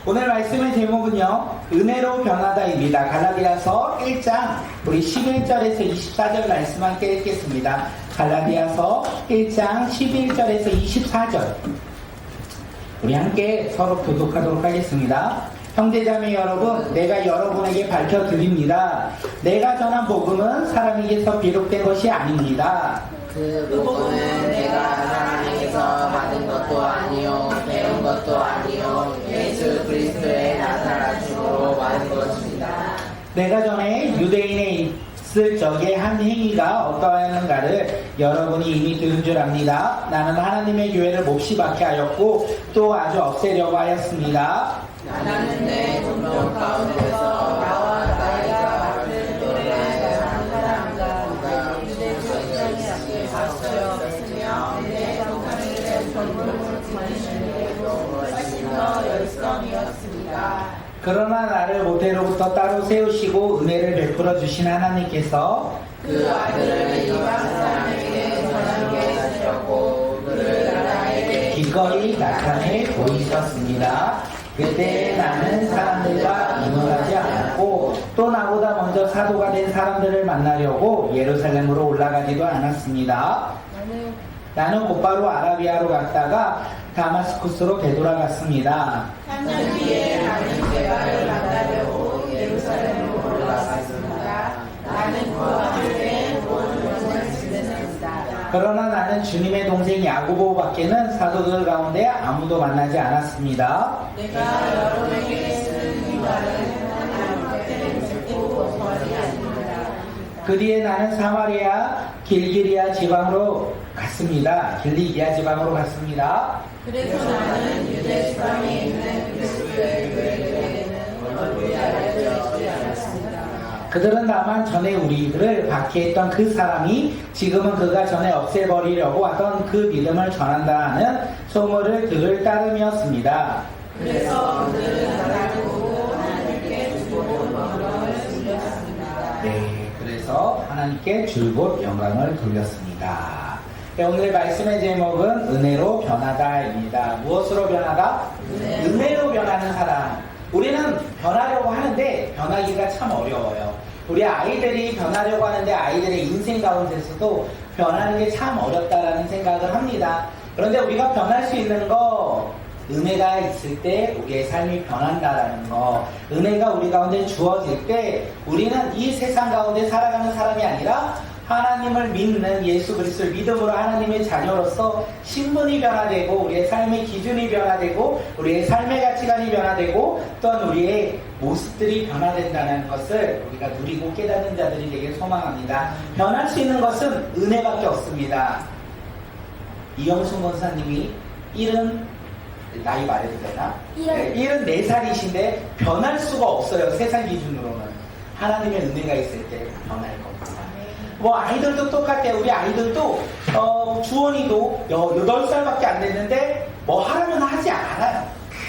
오늘 말씀의 제목은요, 은혜로 변하다입니다. 갈라디아서 1장 우리 11절에서 24절 말씀 함께 읽겠습니다. 갈라디아서 1장 11절에서 24절 우리 함께 서로 교독하도록 하겠습니다. 형제자매 여러분, 내가 여러분에게 밝혀드립니다. 내가 전한 복음은 사람에게서 비롯된 것이 아닙니다. 그 복음은 내가 하나님께서 받은 것도 아니요 배운 것도 아니요 예수 그리스도의 나타나심으로 받은 것입니다. 내가 전에 유대인에 있을 적에 한 행위가 어떠하였는가를 여러분이 이미 들은 줄 압니다. 나는 하나님의 교회를 몹시 박해하였고 또 아주 없애려고 하였습니다. 나는 내 동족 가운데서 나와 나이가 같은 또래에 사는 사람과 유대 출신이 박수였으며 내 동족의 전부를 지키시는데도 훨씬 더 열성이었습니다. 그러나 나를 모태로부터 따로 세우시고 은혜를 베풀어 주신 하나님께서 그 아들을 이방 사람에게 전하게 하셨고 그를 나에게 기꺼이 나타내 보이셨습니다. 그때 나는 사람들과 이문하지 않았고 또 나보다 먼저 사도가 된 사람들을 만나려고 예루살렘으로 올라가지도 않았습니다. 나는 곧바로 아라비아로 갔다가 다마스쿠스로 되돌아갔습니다. 3년 뒤에 나는 제가를 만나려고 예루살렘으로 올라갔습니다. 나는 그와 함께 본문을 지냈습니다. 그러나 나는 주님의 동생 야고보밖에는 사도들 가운데 아무도 만나지 않았습니다. 내가 여러분에게 쓰는 이 말은 하나님께 듣고 거리 아닙니다. 그 뒤에 나는 사마리아 길기리아 지방으로 갔습니다. 길리기아 지방으로 갔습니다. 그래서 나는 유대 지방에 있는 그리스도의 교회들에게는 얼굴이 알려져 않았습니다. 그들은 다만 전에 우리들을 박해했던 그 사람이 지금은 그가 전에 없애버리려고 하던 그 믿음을 전한다는 소문을 들을 따름이었습니다. 그래서 그들은 나를 보고 하나님께 줄곧 영광을 돌렸습니다. 네, 그래서 하나님께 줄곧 영광을 돌렸습니다. 네, 오늘 말씀의 제목은 은혜로 변하다입니다. 무엇으로 변하다? 은혜로 변하는 사람. 우리는 변하려고 하는데 변하기가 참 어려워요. 우리 아이들이 변하려고 하는데 아이들의 인생 가운데서도 변하는 게 참 어렵다라는 생각을 합니다. 그런데 우리가 변할 수 있는 거 은혜가 있을 때 우리의 삶이 변한다라는 거, 은혜가 우리 가운데 주어질 때 우리는 이 세상 가운데 살아가는 사람이 아니라 하나님을 믿는 예수 그리스도를 믿음으로 하나님의 자녀로서 신분이 변화되고 우리의 삶의 기준이 변화되고 우리의 삶의 가치관이 변화되고 또한 우리의 모습들이 변화된다는 것을 우리가 누리고 깨닫는 자들이 되길 소망합니다. 변할 수 있는 것은 은혜밖에 없습니다. 이영순 권사님이 나이 말해도 되나? 74살이신데 변할 수가 없어요. 세상 기준으로는. 하나님의 은혜가 있을 때 변할 겁니다. 아이들도 똑같아요. 우리 아이들도 주원이도 8살밖에 안 됐는데 뭐 하라면 하지 않아요.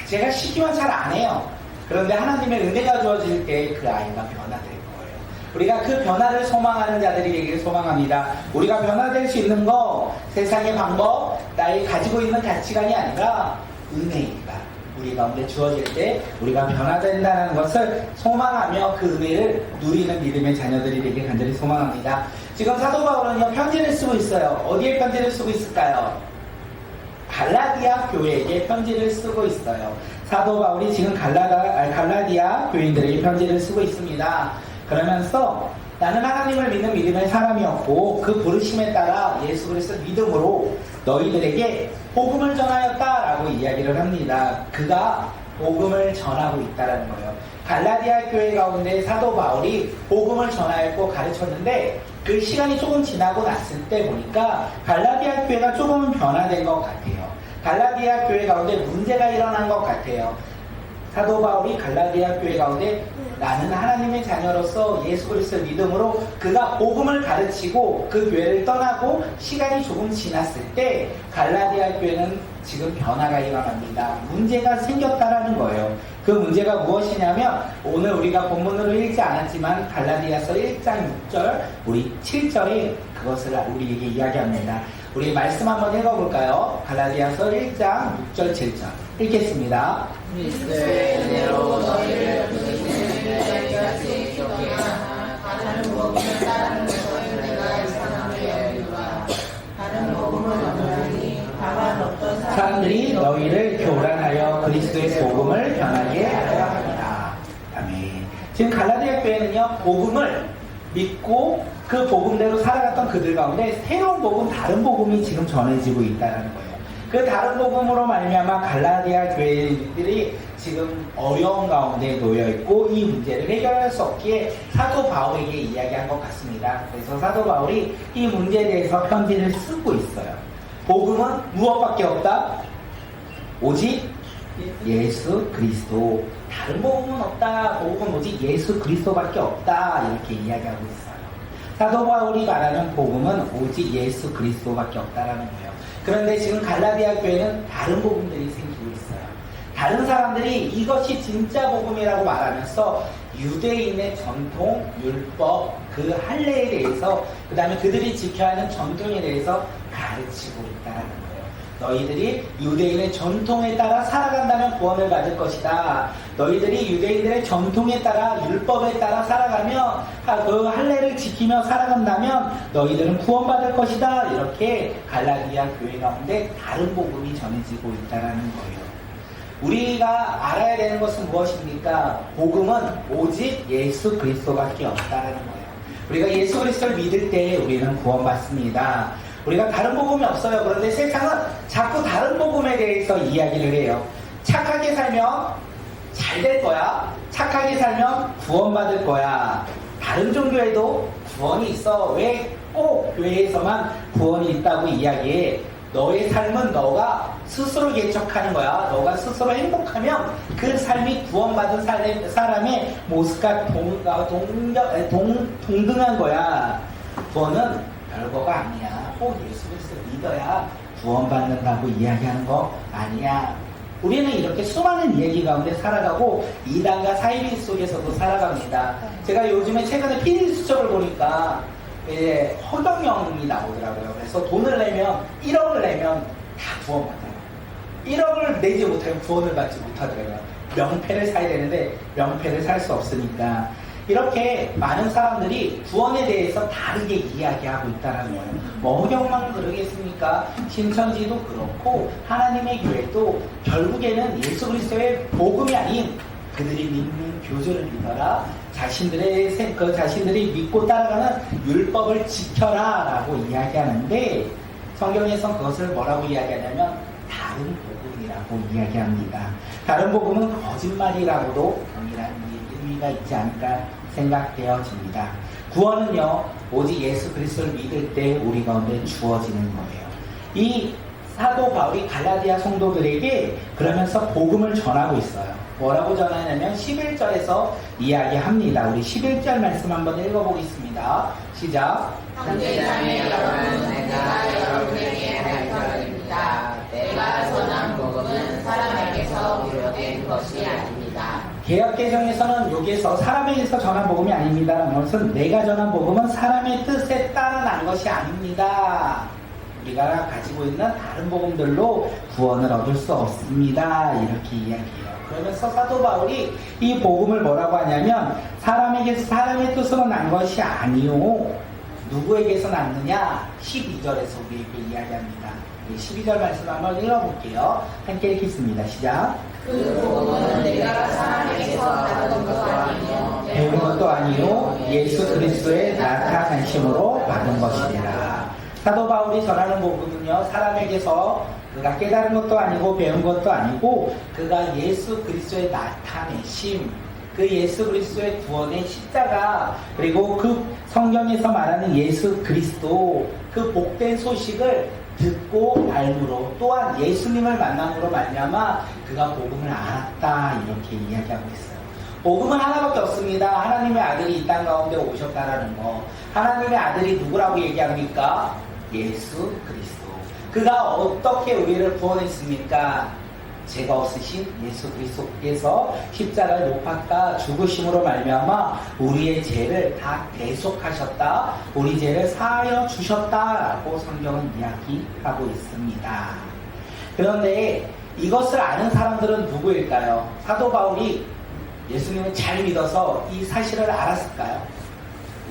제가 시키면 잘 안 해요. 그런데 하나님의 은혜가 주어질 때 그 아이가 변화될 거예요. 우리가 그 변화를 소망하는 자들이 되기를 소망합니다. 우리가 변화될 수 있는 거 세상의 방법, 나의 가지고 있는 가치관이 아니라 은혜입니다. 우리 가운데 주어질 때 우리가 변화된다는 것을 소망하며 그 은혜를 누리는 믿음의 자녀들이 되길 간절히 소망합니다. 지금 사도 바울은요, 편지를 쓰고 있어요. 어디에 편지를 쓰고 있을까요? 갈라디아 교회에게 편지를 쓰고 있어요. 사도 바울이 지금 갈라디아 교인들에게 편지를 쓰고 있습니다. 그러면서 나는 하나님을 믿는 믿음의 사람이었고 그 부르심에 따라 예수 그리스도 믿음으로 너희들에게 복음을 전하였다라고 이야기를 합니다. 그가 복음을 전하고 있다라는 거예요. 갈라디아 교회 가운데 사도 바울이 복음을 전하였고 가르쳤는데 그 시간이 조금 지나고 났을 때 보니까 갈라디아 교회가 조금은 변화된 것 같아요. 갈라디아 교회 가운데 문제가 일어난 것 같아요. 사도 바울이 갈라디아 교회 가운데 나는 하나님의 자녀로서 예수 그리스도 믿음으로 그가 복음을 가르치고 그 교회를 떠나고 시간이 조금 지났을 때 갈라디아 교회는 지금 변화가 일어납니다. 문제가 생겼다라는 거예요. 그 문제가 무엇이냐면 오늘 우리가 본문으로 읽지 않았지만 갈라디아서 1장 6절 우리 7절에 그것을 우리에게 이야기합니다. 우리 말씀 한번 읽어볼까요? 갈라디아서 1장 6절 7절 읽겠습니다. 그리스도의 그리스도의 복음을 변하게 하려 합니다. 아멘. 지금 갈라디아 교회는요, 복음을 믿고 그 복음대로 살아갔던 그들 가운데 새로운 복음, 다른 복음이 지금 전해지고 있다는 거예요. 그 다른 복음으로 말미암아 갈라디아 교회들이 지금 어려운 가운데 놓여 있고 이 문제를 해결할 수 없기에 사도 바울에게 이야기한 것 같습니다. 그래서 사도 바울이 이 문제에 대해서 편지를 쓰고 있어요. 복음은 무엇밖에 없다? 오직 예수 그리스도. 다른 복음은 없다. 복음은 오직 예수 그리스도밖에 없다. 이렇게 이야기하고 있어요. 사도 바울이 말하는 복음은 오직 예수 그리스도밖에 없다라는 거예요. 그런데 지금 갈라디아 교회는 다른 복음들이 생기고 있어요. 다른 사람들이 이것이 진짜 복음이라고 말하면서 유대인의 전통, 율법, 그 할례에 대해서, 그 다음에 그들이 지켜야 하는 전통에 대해서 가르치고 있다는 거예요. 너희들이 유대인의 전통에 따라 살아간다면 구원을 받을 것이다. 너희들이 유대인들의 전통에 따라, 율법에 따라 살아가며 그 할례를 지키며 살아간다면 너희들은 구원받을 것이다. 이렇게 갈라디아 교회 가운데 다른 복음이 전해지고 있다는 거예요. 우리가 알아야 되는 것은 무엇입니까? 복음은 오직 예수 그리스도밖에 없다는 거예요. 우리가 예수 그리스도를 믿을 때 우리는 구원받습니다. 우리가 다른 복음이 없어요. 그런데 세상은 자꾸 다른 복음에 대해서 이야기를 해요. 착하게 살면 잘 될 거야. 착하게 살면 구원받을 거야. 다른 종교에도 구원이 있어. 왜 꼭 교회에서만 구원이 있다고 이야기해? 너의 삶은 너가 스스로 개척하는 거야. 너가 스스로 행복하면 그 삶이 구원받은 사람의 모습과 동등한 거야. 구원은 별거가 아니야. 꼭 예수 그리스도 믿어야 구원받는다고 이야기하는 거 아니야. 우리는 이렇게 수많은 얘기 가운데 살아가고 이단과 사이비 속에서도 살아갑니다. 제가 요즘에 최근에 PD 수첩을 보니까 허경영이 나오더라고요. 그래서 돈을 내면 1억을 내면 다 구원받아요. 1억을 내지 못하면 구원을 받지 못하더라고요. 명패를 사야 되는데 명패를 살 수 없으니까. 이렇게 많은 사람들이 구원에 대해서 다르게 이야기하고 있다는 거예요. 뭐 허경만 그러겠습니까? 신천지도 그렇고 하나님의 교회도 결국에는 예수 그리스도의 복음이 아닌 그들이 믿는 교조를 믿어라. 자신들이 믿고 따라가는 율법을 지켜라 라고 이야기하는데 성경에선 그것을 뭐라고 이야기하냐면 다른 복음이라고 이야기합니다. 다른 복음은 거짓말이라고도 동일한 의미가 있지 않을까 생각되어집니다. 구원은요 오직 예수 그리스도를 믿을 때 우리 가운데 주어지는 거예요. 이 사도 바울이 갈라디아 성도들에게 그러면서 복음을 전하고 있어요. 뭐라고 전하냐면 11절에서 이야기합니다. 우리 11절 말씀 한번 읽어보겠습니다. 시작. 형제자매 여러분, 내가 여러분에게 발표드립니다. 내가 전한 복음은 사람에게서 비롯된 것이 아닙니다. 개역개정에서는 여기에서 사람에게서 전한 복음이 아닙니다. 그것은 내가 전한 복음은 사람의 뜻에 따라 난 것이 아닙니다. 우리가 가지고 있는 다른 복음들로 구원을 얻을 수 없습니다. 이렇게 이야기해요. 그러면서 사도 바울이 이 복음을 뭐라고 하냐면 사람에게서 사람의 뜻으로 난 것이 아니요. 누구에게서 났느냐? 12절에서 우리에게 이야기합니다. 12절 말씀 한번 읽어볼게요. 함께 읽겠습니다. 시작. 그 복음은 내가 사람에게서 받은 것도 아니요 배운 것도 아니요 예수 그리스도의 나타나심으로 받은 것이니라. 사도 바울이 전하는 복음은요 사람에게서 그가 깨달은 것도 아니고 배운 것도 아니고 그가 예수 그리스도의 나타내심, 그 예수 그리스도의 구원의 십자가, 그리고 그 성경에서 말하는 예수 그리스도 그 복된 소식을 듣고 알므로 또한 예수님을 만남으로 말미암아 그가 복음을 알았다 이렇게 이야기하고 있어요. 복음은 하나밖에 없습니다. 하나님의 아들이 이 땅 가운데 오셨다라는 거. 하나님의 아들이 누구라고 얘기합니까? 예수 그리스도. 그가 어떻게 우리를 구원했습니까? 죄가 없으신 예수 그리스도께서 십자가에 못 박아 죽으심으로 말미암아 우리의 죄를 다 대속하셨다. 우리 죄를 사하여 주셨다라고 성경은 이야기하고 있습니다. 그런데 이것을 아는 사람들은 누구일까요? 사도 바울이 예수님을 잘 믿어서 이 사실을 알았을까요?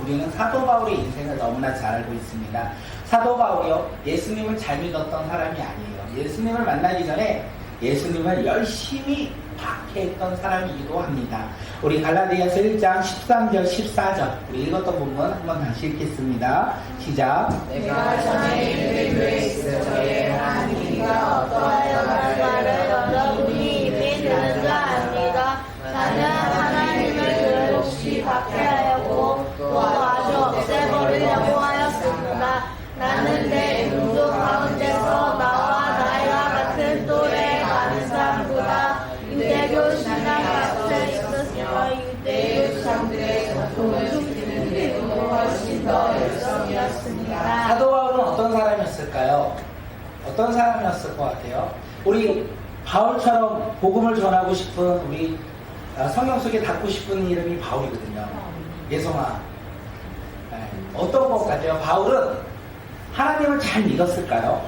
우리는 사도 바울의 인생을 너무나 잘 알고 있습니다. 사도 바울이요 예수님을 잘 믿었던 사람이 아니에요. 예수님을 만나기 전에 예수님을 열심히 박해했던 사람이기도 합니다. 우리 갈라디아서 1장 13절 14절 우리 읽었던 부분 한번 다시 읽겠습니다. 시작. 내가 전에 이르되 교회에 있을 저의 하나님과 어떠하여 나를 여러분이 이미 들은 줄 압니다. 나는 하나님을 그릇없이 박해하였고 또 아주 없애버리려고 하였습니다. 나는 내 민족 가운데서 나와 나이가 같은 또래 많은 사람보다 유대교 신앙 앞에 있었으며 유대교 사람들의 전통을 지키는 데도 훨씬 더 열성이었습니다. 사도 바울은 어떤 사람이었을까요? 어떤 사람이었을 것 같아요? 우리 바울처럼 복음을 전하고 싶은 우리 성경 속에 닿고 싶은 이름이 바울이거든요. 예성아. 어떤 것 같아요? 바울은 하나님을 잘 믿었을까요?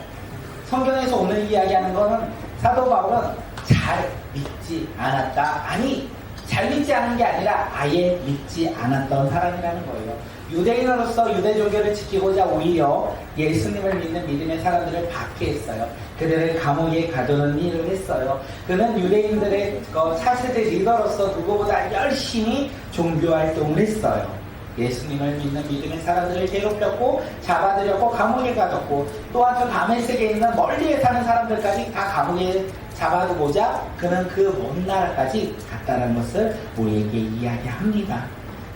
성경에서 오늘 이야기하는 거는 사도 바울은 잘 믿지 않았다. 아니, 잘 믿지 않은 게 아니라 아예 믿지 않았던 사람이라는 거예요. 유대인으로서 유대종교를 지키고자 오히려 예수님을 믿는 믿음의 사람들을 박해했어요. 그들을 감옥에 가두는 일을 했어요. 그는 유대인들의 차세대 리더로서 누구보다 열심히 종교활동을 했어요. 예수님을 믿는 믿음의 사람들을 괴롭혔고 잡아들였고 감옥에 가뒀고 또한 저 다메섹에 있는 멀리에 사는 사람들까지 다 감옥에 잡아두고자 그는 그 먼 나라까지 갔다는 것을 우리에게 이야기합니다.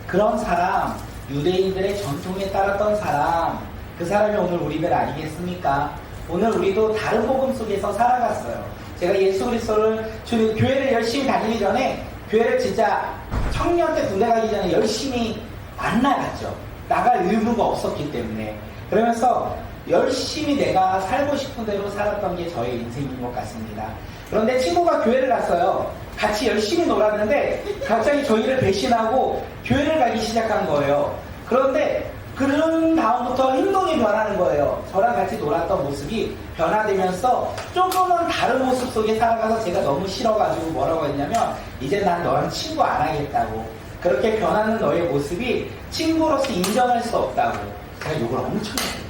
그런 사람, 유대인들의 전통에 따랐던 사람, 그 사람이 오늘 우리들 아니겠습니까? 오늘 우리도 다른 복음 속에서 살아갔어요. 제가 예수 그리스도를 교회를 열심히 다니기 전에 교회를 진짜 청년 때 군대 가기 전에 열심히 안 나갔죠. 나갈 의무가 없었기 때문에. 그러면서 열심히 내가 살고 싶은 대로 살았던 게 저의 인생인 것 같습니다. 그런데 친구가 교회를 갔어요. 같이 열심히 놀았는데 갑자기 저희를 배신하고 교회를 가기 시작한 거예요. 그런데 그런 다음부터 행동이 변하는 거예요. 저랑 같이 놀았던 모습이 변화되면서 조금은 다른 모습 속에 살아가서 제가 너무 싫어가지고 뭐라고 했냐면 이제 난 너랑 친구 안 하겠다고. 그렇게 변하는 너의 모습이 친구로서 인정할 수 없다고 제가 욕을 엄청 했거든요.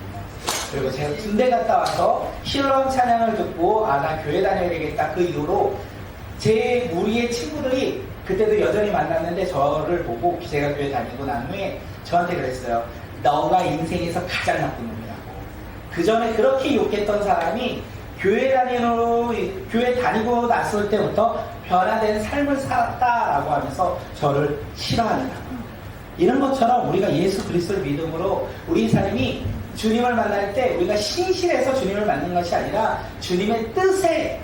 그리고 제가 군대 갔다 와서 실론 찬양을 듣고 나 교회 다녀야 되겠다 그 이후로 제 무리의 친구들이 그때도 여전히 만났는데 저를 보고 제가 교회 다니고 난 후에 저한테 그랬어요. 너가 인생에서 가장 나쁜 놈이라고. 그 전에 그렇게 욕했던 사람이 교회 다니고 났을 때부터 변화된 삶을 살았다라고 하면서 저를 싫어하더라고요. 이런 것처럼 우리가 예수 그리스도를 믿음으로 우리 삶이 주님을 만날 때 우리가 신실해서 주님을 만난 것이 아니라 주님의 뜻에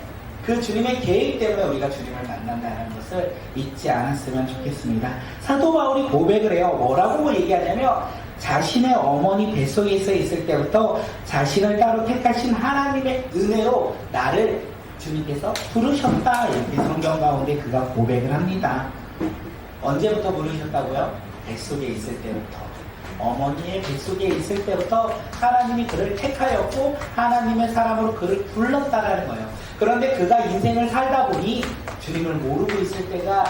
그 주님의 계획 때문에 우리가 주님을 만난다는 것을 잊지 않았으면 좋겠습니다. 사도 바울이 고백을 해요. 뭐라고 얘기하냐면 자신의 어머니 뱃속에서 있을 때부터 자신을 따로 택하신 하나님의 은혜로 나를 주님께서 부르셨다. 이렇게 성경 가운데 그가 고백을 합니다. 언제부터 부르셨다고요? 뱃속에 있을 때부터. 어머니의 뱃속에 있을 때부터 하나님이 그를 택하였고 하나님의 사람으로 그를 불렀다라는 거예요. 그런데 그가 인생을 살다 보니 주님을 모르고 있을 때가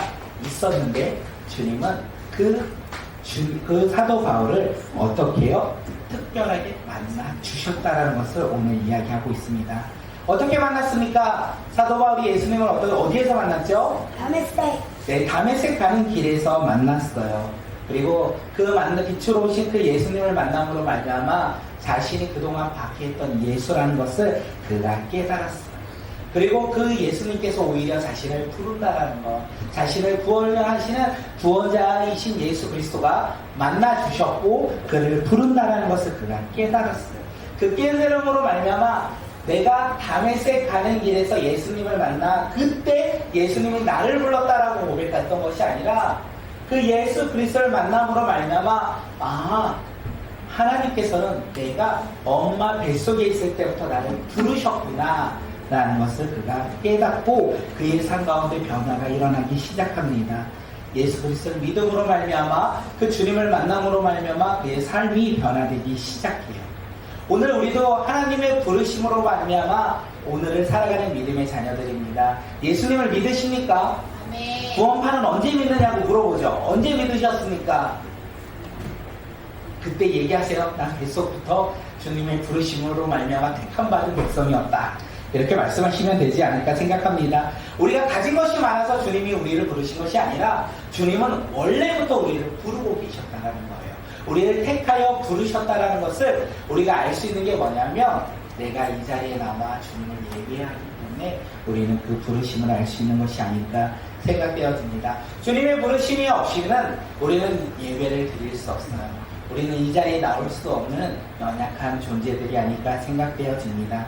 있었는데 주님은 그 사도 바울을 어떻게 해요? 특별하게 만나 주셨다라는 것을 오늘 이야기하고 있습니다. 어떻게 만났습니까? 사도 바울이 예수님을 어디에서 만났죠? 다메섹. 네, 다메섹 가는 길에서 만났어요. 그리고 빛으로 오신 그 예수님을 만남으로 말미암아 자신이 그동안 박해했던 예수라는 것을 그가 깨달았어요. 그리고 그 예수님께서 오히려 자신을 부른다라는 것, 자신을 구원하시는 구원자이신 예수 그리스도가 만나주셨고 그를 부른다라는 것을 그가 깨달았어요. 그 깨달음으로 말미암아 내가 다메섹 가는 길에서 예수님을 만나 그때 예수님이 나를 불렀다라고 고백했던 것이 아니라 그 예수 그리스도를 만남으로 말미암아 하나님께서는 내가 엄마 뱃속에 있을 때부터 나를 부르셨구나 라는 것을 그가 깨닫고 그의 삶 가운데 변화가 일어나기 시작합니다. 예수 그리스도를 믿음으로 말미암아 그 주님을 만남으로 말미암아 그의 삶이 변화되기 시작해요. 오늘 우리도 하나님의 부르심으로 말미암아 오늘을 살아가는 믿음의 자녀들입니다. 예수님을 믿으십니까? 아멘. 구원파는 언제 믿느냐고 물어보죠. 언제 믿으셨습니까? 그때 얘기하세요. 난 뱃속부터 주님의 부르심으로 말미암아 택함받은 백성이었다. 이렇게 말씀하시면 되지 않을까 생각합니다. 우리가 가진 것이 많아서 주님이 우리를 부르신 것이 아니라 주님은 원래부터 우리를 부르고 계셨다는 거예요. 우리를 택하여 부르셨다는 것을 우리가 알 수 있는 게 뭐냐면 내가 이 자리에 나와 주님을 예배하기 때문에 우리는 그 부르심을 알 수 있는 것이 아닐까 생각되어집니다. 주님의 부르심이 없이는 우리는 예배를 드릴 수 없어요. 우리는 이 자리에 나올 수 없는 연약한 존재들이 아닐까 생각되어집니다.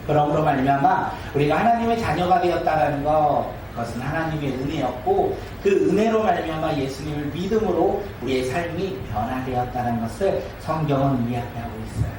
그러므로 말미암아 우리가 하나님의 자녀가 되었다는 그것은 하나님의 은혜였고 그 은혜로 말미암아 예수님을 믿음으로 우리의 삶이 변화되었다는 것을 성경은 이야기하고 있어요.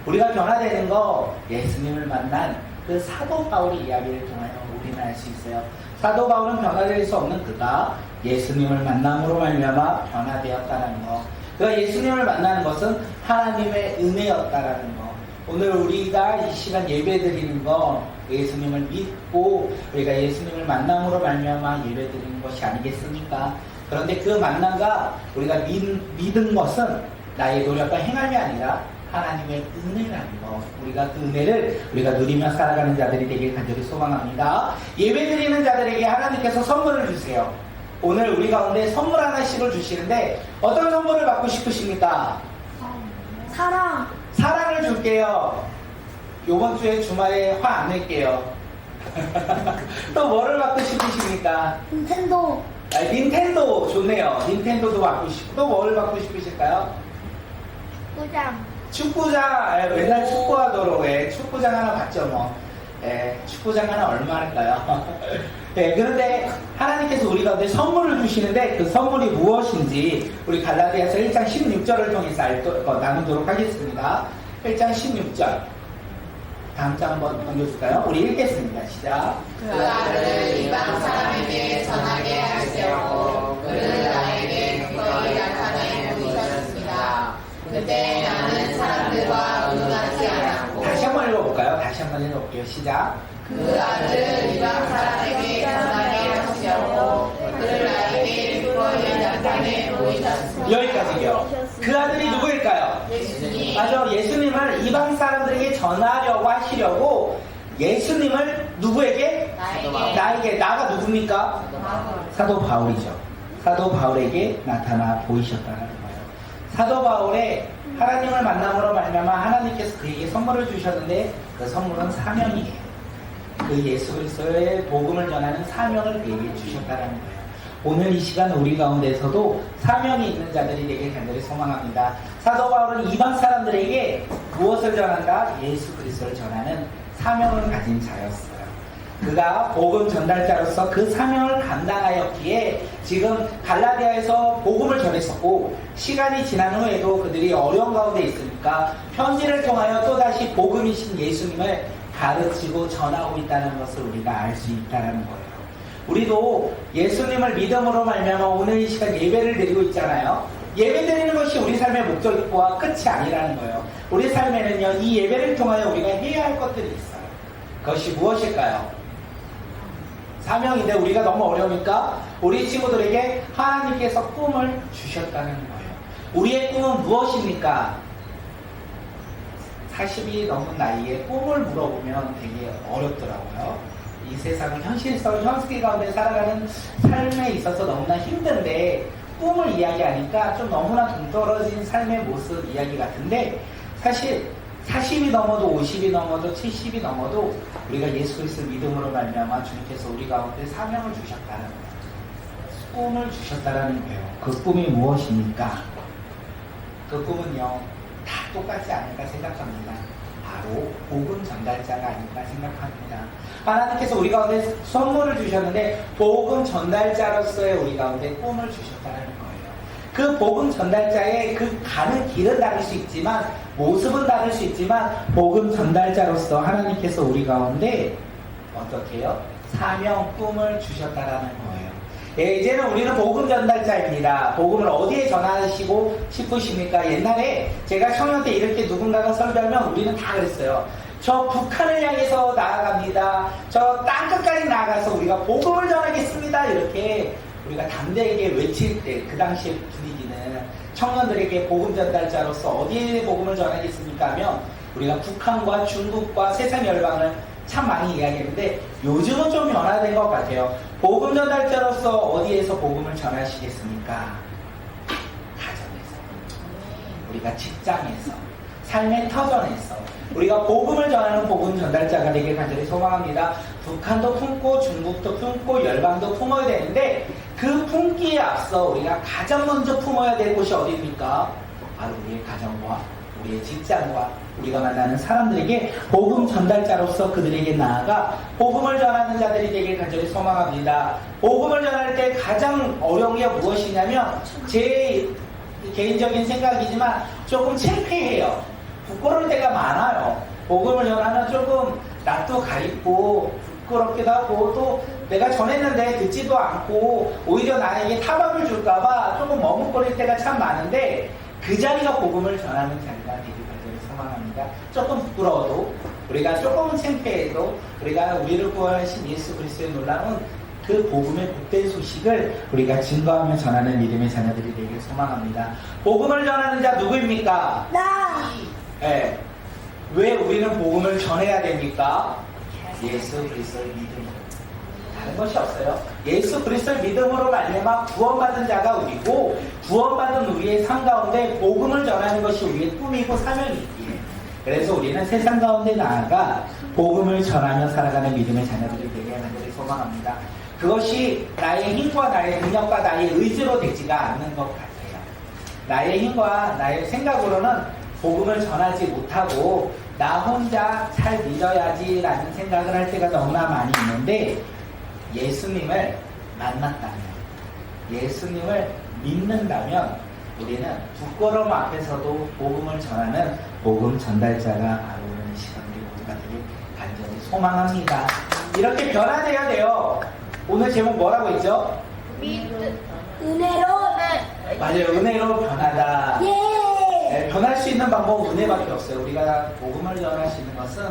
우리가 변화되는 거 예수님을 만난 그 사도 바울의 이야기를 통하여 우리는 알 수 있어요. 사도 바울은 변화될 수 없는 그가 예수님을 만남으로 말미암아 변화되었다는 거. 그가 예수님을 만나는 것은 하나님의 은혜였다라는 거. 오늘 우리가 이 시간 예배드리는 거 예수님을 믿고 우리가 예수님을 만남으로 말미암아 예배드리는 것이 아니겠습니까? 그런데 그 만남과 우리가 믿은 것은 나의 노력과 행함이 아니라 하나님의 은혜라는 거. 우리가 그 은혜를 우리가 누리며 살아가는 자들이 되길 간절히 소망합니다. 예배드리는 자들에게 하나님께서 선물을 주세요. 오늘 우리 가운데 선물 하나씩을 주시는데 어떤 선물을 받고 싶으십니까? 사랑. 사랑을 줄게요. 요번 주에 주말에 화 안 낼게요. 또 뭐를 받고 싶으십니까? 닌텐도. 닌텐도 좋네요. 닌텐도도 받고 싶고 또 뭘 받고 싶으실까요? 꾸장. 축구장. 맨날 축구하도록 축구장 하나 받죠 뭐. 축구장 하나 얼마일까요? 그런데 하나님께서 우리 가운데 선물을 주시는데 그 선물이 무엇인지 우리 갈라디아서 1장 16절을 통해서 나누도록 하겠습니다. 1장 16절. 다음 장 한번 넘겨줄까요? 우리 읽겠습니다. 시작. 그 아들을 이방 사람에게 전하게 하시려고 그를 나에게 기꺼이 나타내 보이셨습니다. 그때 나는 사람들과 의논하지 않았고 다시 한번 읽어볼까요? 다시 한번 읽어볼게요. 시작. 그 아들을 이방 사람에게 전하게 하시려고 그를 나에게 기꺼이 나타내 보이셨습니다. 여기까지요. 그 아들이 누구일까요? 예수님. 맞아. 예수님을 이방 사람들에게 전하려고 하시려고 예수님을 누구에게? 나에게. 나가 누굽니까? 사도 바울이죠. 사도 바울에게 나타나 보이셨다는 거예요. 사도 바울의 하나님을 만남으로 말미암아 하나님께서 그에게 선물을 주셨는데 그 선물은 사명이에요. 그 예수 그리스도의 복음을 전하는 사명을 그에게 주셨다는 거예요. 오늘 이 시간 우리 가운데서도 사명이 있는 자들이 되길 간절히 소망합니다. 사도 바울은 이방 사람들에게 무엇을 전한다? 예수 그리스도를 전하는 사명을 가진 자였어요. 그가 복음 전달자로서 그 사명을 감당하였기에 지금 갈라디아에서 복음을 전했었고 시간이 지난 후에도 그들이 어려운 가운데 있으니까 편지를 통하여 또다시 복음이신 예수님을 가르치고 전하고 있다는 것을 우리가 알 수 있다는 거예요. 우리도 예수님을 믿음으로 말미암아 오늘 이 시간 예배를 드리고 있잖아요. 예배 드리는 것이 우리 삶의 목적과 끝이 아니라는 거예요. 우리 삶에는요, 이 예배를 통하여 우리가 해야 할 것들이 있어요. 그것이 무엇일까요? 사명인데 우리가 너무 어려우니까 우리 친구들에게 하나님께서 꿈을 주셨다는 거예요. 우리의 꿈은 무엇입니까? 40이 넘은 나이에 꿈을 물어보면 되게 어렵더라고요. 이 세상은 현실 가운데 살아가는 삶에 있어서 너무나 힘든데 꿈을 이야기하니까 좀 너무나 동떨어진 삶의 모습 이야기 같은데 사실 40이 넘어도 50이 넘어도 70이 넘어도 우리가 예수 그리스도 믿음으로 말미암아 주님께서 우리 가운데 사명을 주셨다는 거예요. 꿈을 주셨다는 거예요. 그 꿈이 무엇입니까? 그 꿈은요 다 똑같지 않을까 생각합니다. 바로 복음 전달자가 아닐까 생각합니다. 하나님께서 우리 가운데 선물을 주셨는데 복음 전달자로서의 우리 가운데 꿈을 주셨다는 거예요. 그 복음 전달자의 그 가는 길은 다를 수 있지만 모습은 다를 수 있지만 복음 전달자로서 하나님께서 우리 가운데 어떻게 해요? 사명 꿈을 주셨다라는 거예요. 이제는 우리는 복음 전달자입니다. 복음을 어디에 전하시고 싶으십니까? 옛날에 제가 청년 때 이렇게 누군가가 설교하면 우리는 다 그랬어요. 저 북한을 향해서 나아갑니다. 저 땅끝까지 나아가서 우리가 복음을 전하겠습니다. 이렇게 우리가 담대하게 외칠 때 그 당시의 분위기는 청년들에게 복음 전달자로서 어디에 복음을 전하겠습니까? 하면 우리가 북한과 중국과 세상 열방을 참 많이 이야기했는데 요즘은 좀 변화된 것 같아요. 복음 전달자로서 어디에서 복음을 전하시겠습니까? 가정에서, 우리가 직장에서, 삶의 터전에서 우리가 복음을 전하는 복음 전달자가 되길 간절히 소망합니다. 북한도 품고 중국도 품고 열방도 품어야 되는데 그 품기에 앞서 우리가 가장 먼저 품어야 될 곳이 어디입니까? 바로 우리의 가정과 우리의 직장과 우리가 만나는 사람들에게 복음 전달자로서 그들에게 나아가 복음을 전하는 자들이 되길 간절히 소망합니다. 복음을 전할 때 가장 어려운 게 무엇이냐면 제 개인적인 생각이지만 조금 창피해요. 부끄러울 때가 많아요. 복음을 전하면 조금 낯도 가리고 부끄럽기도 하고 또 내가 전했는데 듣지도 않고 오히려 나에게 타박을 줄까봐 조금 머뭇거릴 때가 참 많은데 그 자리가 복음을 전하는 자리가 되길 간절히 소망합니다. 조금 부끄러워도 우리가 조금 창피해도 우리가 우리를 구원하신 예수 그리스도의 놀라운 그 복음의 복된 소식을 우리가 증거하며 전하는 믿음의 자녀들이 되길 소망합니다. 복음을 전하는 자 누구입니까? 나. 네. 왜 우리는 복음을 전해야 됩니까? 예수 그리스도의 믿음. 다른 것이 없어요. 예수 그리스도의 믿음으로 말미암아 구원받은 자가 우리고 구원받은 우리의 삶 가운데 복음을 전하는 것이 우리의 꿈이고 사명이기에 그래서 우리는 세상 가운데 나아가 복음을 전하며 살아가는 믿음의 자녀들이 되게 간절히 소망합니다. 그것이 나의 힘과 나의 능력과 나의 의지로 되지가 않는 것 같아요. 나의 힘과 나의 생각으로는 복음을 전하지 못하고 나 혼자 잘 믿어야지라는 생각을 할 때가 너무나 많이 있는데 예수님을 만났다면, 예수님을 믿는다면 우리는 부끄러움 앞에서도 복음을 전하는 복음 전달자가 아우르는 시간들이 모두가 되길 간절히 소망합니다. 이렇게 변화되어야 돼요. 오늘 제목 뭐라고 했죠? 은혜로. 맞아요. 은혜로 변하다. 예. 네, 변할 수 있는 방법은 은혜밖에 없어요. 우리가 복음을 전할 수 있는 것은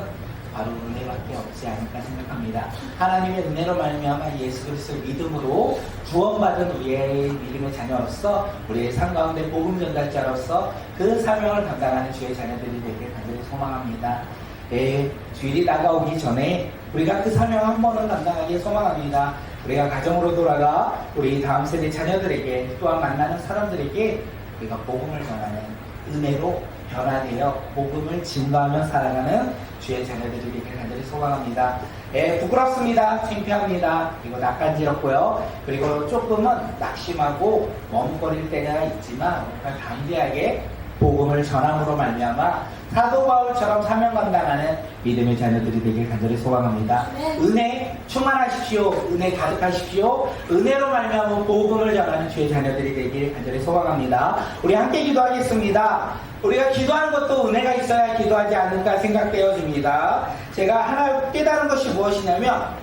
바로 은혜밖에 없지 않을까 생각합니다. 하나님의 은혜로 말미암아 예수 그리스도의 믿음으로 구원받은 우리의 믿음의 자녀로서 우리의 삶 가운데 복음 전달자로서 그 사명을 감당하는 주의 자녀들이 되길 간절히 소망합니다. 네, 주일이 다가오기 전에 우리가 그 사명 한 번은 감당하기를 소망합니다. 우리가 가정으로 돌아가 우리 다음 세대 자녀들에게 또한 만나는 사람들에게 우리가 복음을 전하는 은혜로 변화되어 복음을 증거하며 살아가는 주의 자녀들이 되길 간절히 소망합니다. 예, 부끄럽습니다. 창피합니다. 그리고 낯간지럽고요. 그리고 조금은 낙심하고 머뭇거릴 때가 있지만 우리가 담대하게 복음을 전함으로 말미암아 사도 바울처럼 사명 감당하는 믿음의 자녀들이 되길 간절히 소망합니다. 은혜 충만하십시오. 은혜 가득하십시오. 은혜로 말미암아 복음을 전하는 주의 자녀들이 되길 간절히 소망합니다. 우리 함께 기도하겠습니다. 우리가 기도하는 것도 은혜가 있어야 기도하지 않을까 생각되어집니다. 제가 하나 깨달은 것이 무엇이냐면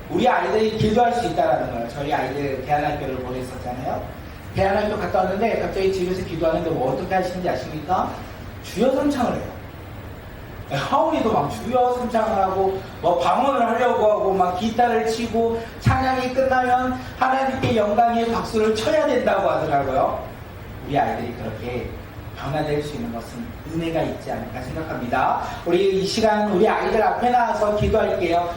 우리 아이들이 기도할 수 있다는 거예요. 저희 아이들 대안학교를 보냈었잖아요. 대안학교 갔다 왔는데 갑자기 집에서 기도하는데 뭐 어떻게 하시는지 아십니까? 주여 삼창을 해요. 하울이도 막 주여 삼창을 하고 뭐 방언을 하려고 하고 막 기타를 치고 찬양이 끝나면 하나님께 영광의 박수를 쳐야 된다고 하더라고요. 우리 아이들이 그렇게 변화될 수 있는 것은 은혜가 있지 않을까 생각합니다. 우리 이 시간 우리 아이들 앞에 나와서 기도할게요.